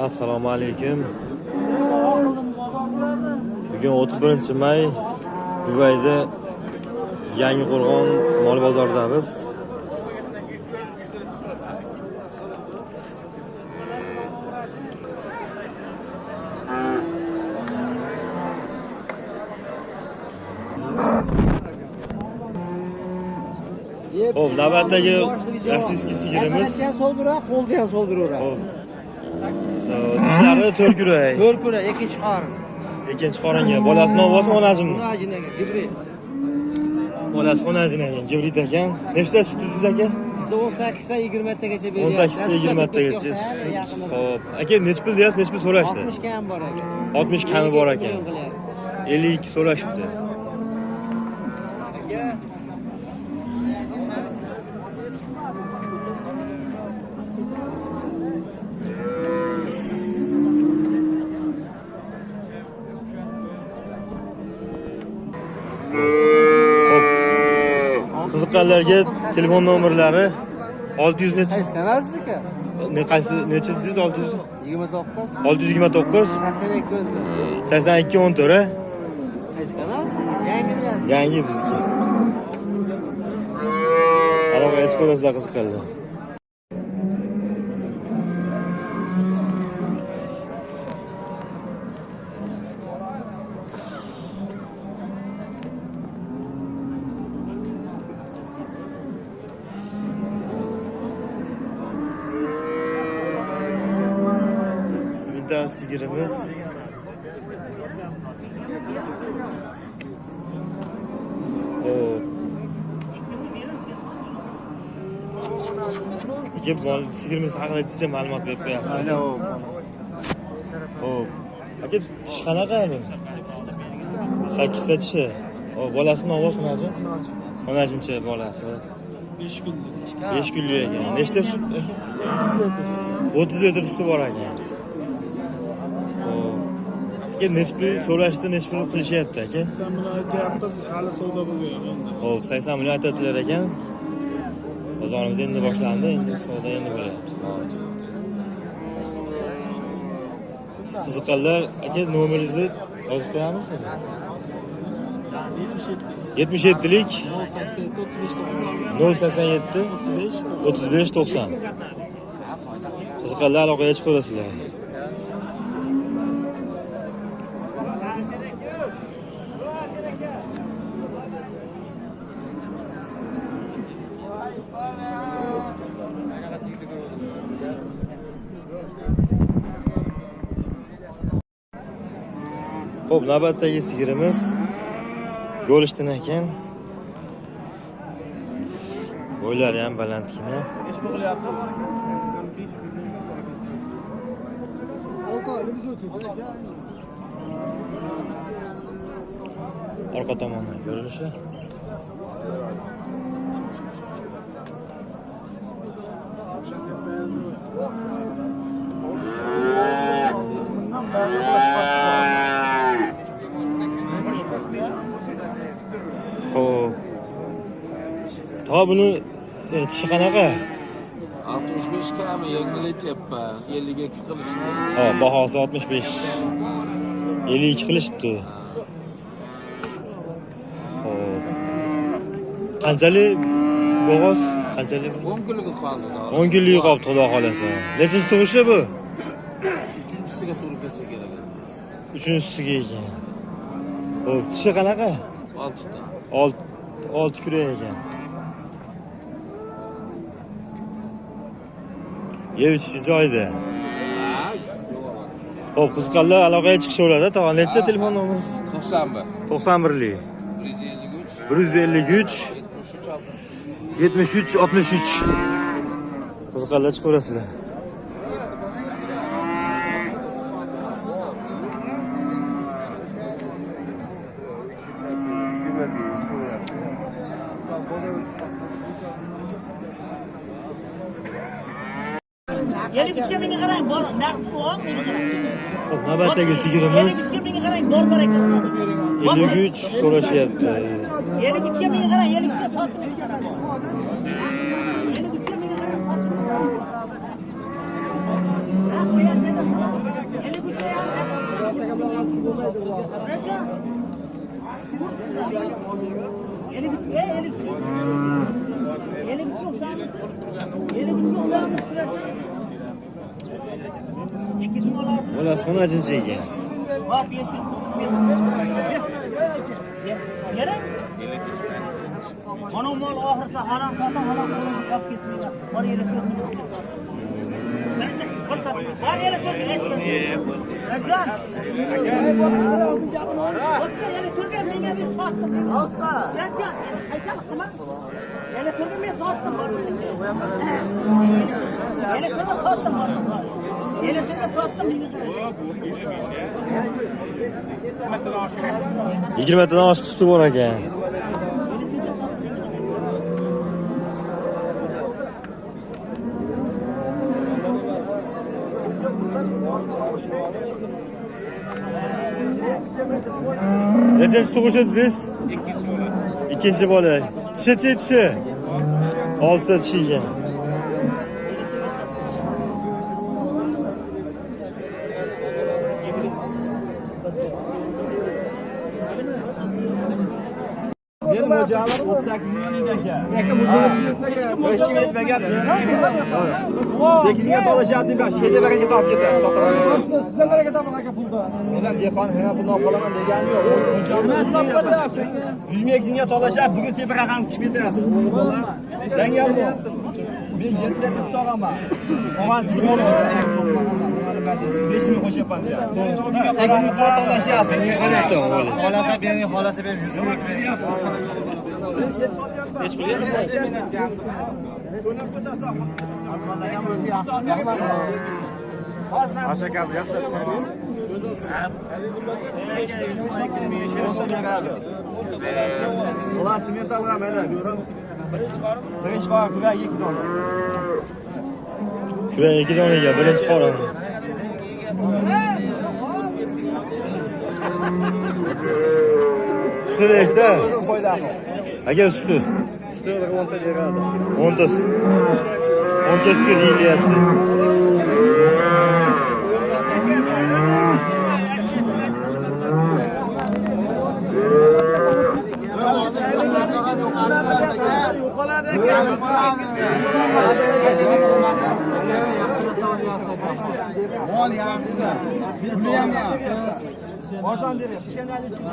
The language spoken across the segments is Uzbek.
Assalomu alaykum. Bugun 31 may Dubayda Yangi Qo'rg'on mol bozoridamiz. Hop, navbatdagi rossiyskiy sigirimiz. Ayakdan soldurib, qo'ldan solduraveradi. Tishlari 4 kurak. 4 kurak, ikkinchi qorin. Ikkinchi qoringa bolasini ovozmi onajimmi? Onajinaga, gibrid. Bolasi onajinaga gibrid ekan. Nechta sutiz aka? Bizda 18 dan 20 tagacha beryapti. 18 dan 20 tagacha. Xo'p, aka nech pul deyapti, nech pul so'rashdi? 60 kam bor ekan. 60 kami bor ekan. 52 so'rashibdi. Qiziqqanlarga telefon nomerlari 600 necha? Qaysi kanalsizniki? Qaysi necha dediz? 600 29 629 82 14. Qaysi kanalsizniki? Yangimi? Yangi bizniki. Araba aytib ko'rasizlar qiziqqanlar. Sigirimiz sigirimiz haqida jicha ma'lumot berib qo'yasiz. Hop. Aka tish qanaqa bu? 8 ta tishi. Bolasini ovoz onaji? Onajincha bolasi. 5 kunlik. 5 kunlik ekan. Nechta sut aka? 30 litr suti bor ekan. Nech pul so'rashdi, nech pul qilishyapti aka? 80 million aytyapmiz, hali savdo bo'lgan. Xo'p, 80 million aytadilar ekan. Bozorimiz endi boshlandi, endi savdo endi bo'lyapti. Qiziqqanlar, aka nomeringizni yozib qo'yamizmi? 77lik 087 35 90. Qiziqqanlar aloqaga chiqib ko'rasizlar. Xo'p, navbatdagi sigirimiz go'lishdan ekan. Bo'ylari ham balandgina. Orqa tomondan ko'rinishi. Xo'p. Ta buni tishi qanaqa? 65 kami yangilatyapman. 52 qilishdi. Ha, bahosi 65. 52 qilishibdi. Xo'p. Qanchalik bo'g'oz? Qanchalik? 10 kunlik qoldi. 10 kunlik qoldi, xudo xolasa. Nechinchi tug'ishi bu? Ikkinchisiga to'g'ri kelsa kerak. Uchinchisiga ekan. Xo'p, tishi qanaqa? 6 ta. 6 kurak ekan. Yevichi joyida. Xo'p, qiziqqanlar aloqaga chiqishaveradi. Tog'a necha telefon nomeringiz? 91. 91lik 153 73 63. Qiziqqanlar chiqaverasizlar. Yeli bitga menga qarang, bor, naqd pul olib menga qarang. Hop, navbatdagi sigirimiz. Yeli bitga menga qarang, bor ekan. 53 so'rashyapti. Yeli bitga menga qarang, yeli bitga sotib menga qarang. Yeli bitga menga qarang, sotib. Bolasi qanaqancha ekan? Ana mol oxirsa harom sota harom qilib qolib ketmaydi. Bor yeri ko'p. Bor yeri ko'p. Rajon. Yana turgan menga bir sotdim. Usta. Rajon, qaychalik qilma. Yana turgan men sotdim. Yana turgan sotdim. Yana turgan sotdim menga. 20 tadan oshiq suti bor ekan. Nechanchi tug'ishibsiz? Ikkinchi bola. Tishi. Olsa tishi ekan. Benim hocalar 38 milyon ekan. Hech kim yetmagan. Tekizga to'lashadi deb şeyde berga topib ketadi. Sotaman. Sizlarga topib aka pulda. Mendan dehqon ham pulni olib qolaman degani yo'q. Hojamni 100 ming tekizga to'lashadi. Bugun sen bir raqam chiqib ketadi. Dangal bu. Men 7 ta tutaman. Og'an sizga olib siz 5 ming qo'shyapman deyapsiz. Tekizga to'lashyapsiz. Xolasa bering, xolasa bering 100 ming bering. Hech pul yo'q. Ashakam yaxshi chiqadi. Ular sement olgan mana ko'rib. Birinchi qora kurak 2 dona. Kurak 2 donaga birinchi qora. Suti nechta? Foydasi. Aka suti. Suti 10 ta beradi. 10 ta. 10 ta suti deyilyapti. Mol yaxshi. Puli ham yaxshi. Bozon bering. Kishanali uchun.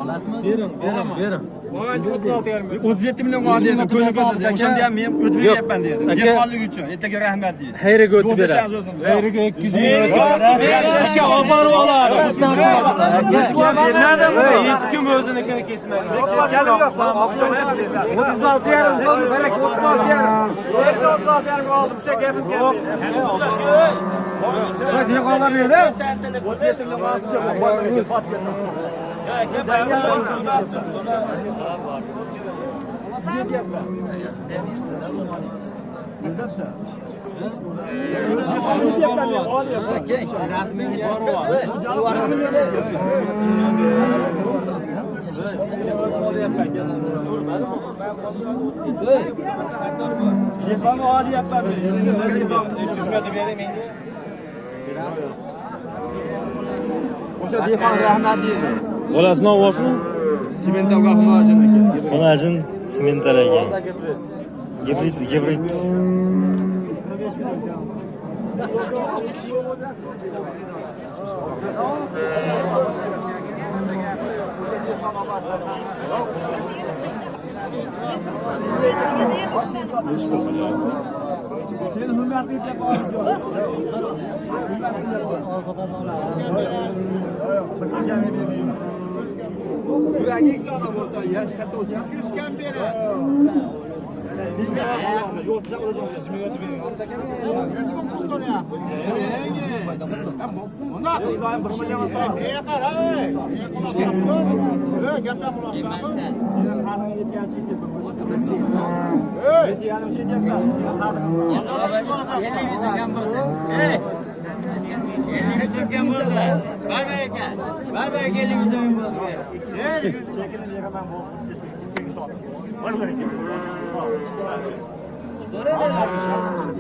Olasizmi? Bering. 37 milyon oldi dedi. Ko'ni ko'tadi. O'shanda ham men o'tib beryapman dedi. Dehqonlik uchun. Ertaga rahmat deydi. Xayriga o'tib beradi. Xayriga 200 ming. Ishga olib borib oladi. Nerede bu? Hech kim o'ziniki kesmaydi. Keskalim yo'q. 36 yarim bo'ldi. Barak 36 yarim. 36 yarim oldim. O'sha gapim kelmadi. Dehqonlar berdi. 37 milyon oldi. O'sha dehqon rahmat deydi. Bolasini olibsizmi? Simentalga xonajin ekan. Xonajin simental ekan. Gibrid. Sen hurmatli deb olib Kurak 2 dona bo'lsa, yosh katta bo'lsa ham 100 kam beradi. Yo'q, sen o'zing 100 ming o'tib bering. 100 ming pul so'rayapti. Unda doim 1 million so'rab. Qara, ey. Gapdan buloqqa. Sen qanday yetgancha ketdi. Ey, yarim şey deyapman. 50 ming kam bo'lsa. Ey. 50 ming kam bo'ldi. Barbar ekan. Barbar 50 ming so'm bo'ldi. Chekini yeraman bu.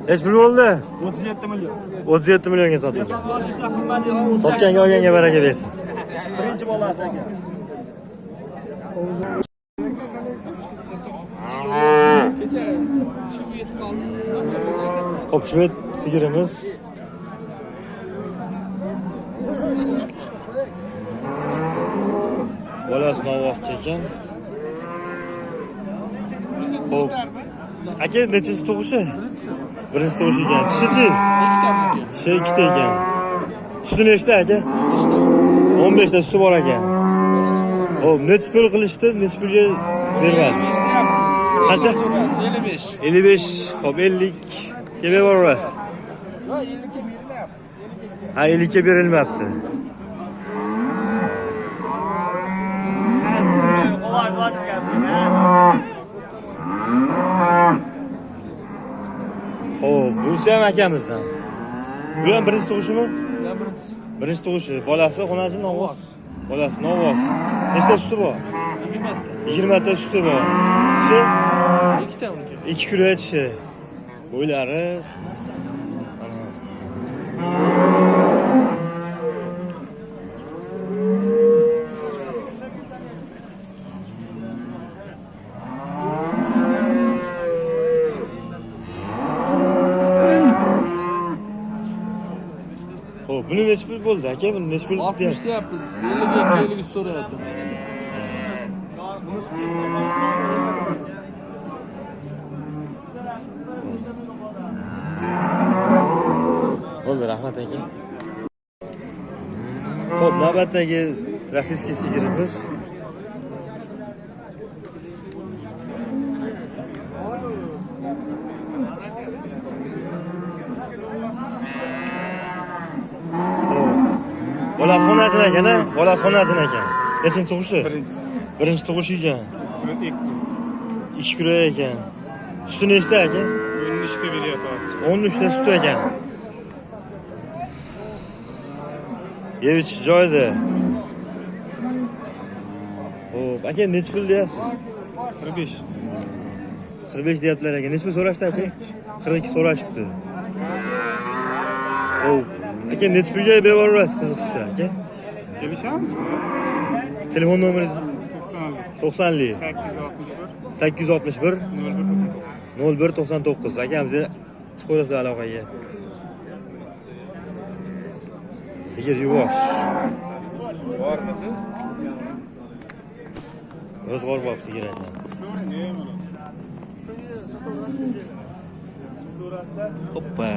Hech pul bo'ldi? 37 milyon. 37 millionga sotildi. Hozircha qimmat Sotganga olganga baraka bersin. birinchi bolasi aka. Xo'p, shved sigirimiz. Bolasini ovoz ekan. Xo'p. Aka, nechasi tug'ishi? Birinchi tug'ish ekan. Tishi-chi? Tishi ikkita ekan. Suti nechta aka? 15 ta suti bor ekan. Xo'p, necha pul qilishdi? Necha pulga bermadi? Qancha? 55. 55. Xo'p, 50 ga beraverasiz. Yo, 50 ga berilmayapti. Ha, 50 ga berilmayapti. Xo'p, bu ham akamizdan. Bu ham birinchi tug'ishimi? Birinchi tug'ishi. Bolasi xonasi Novoz. Bolasi Novoz. Nechta suti bor? 20 ta suti bor. Tishi? 2 ta uniki. 2 kilo tishi. Bo'ylari. Xo'p, buni necha pul bo'ldi aka? Buni necha pul 60 deyapmiz. 50 ga 50 so'rayapti. Bo'ldi, rahmat aka. Xo'p, navbatdagi rossiyskiy sigirimiz. Bolasi xonasida ekan-a? Bolasi xonasida ekan. Nechinchi tug'ishdi? Birinchi tug'ish ekan. 2 kilo ekan. Suti nechta aka? 13 ta beryapti. 13 ta suti ekan. Yevich joyda. Xo'p, aka necha pul deyapsiz? 45. 45 deyaptilar aka. Necha pul so'rashdi aka? 42 so'rashibdi. Xo'p, aka necha pulga beraverasiz qiziqsa aka? Kelishamiz. Telefon nomeringiz 90. 90 861 861 0199. 0199. Akamizga chiqaverasiz aloqaga. Sigir yuvosh. Bormisiz? Ro'zg'or bop sigir ekan. Hoppa.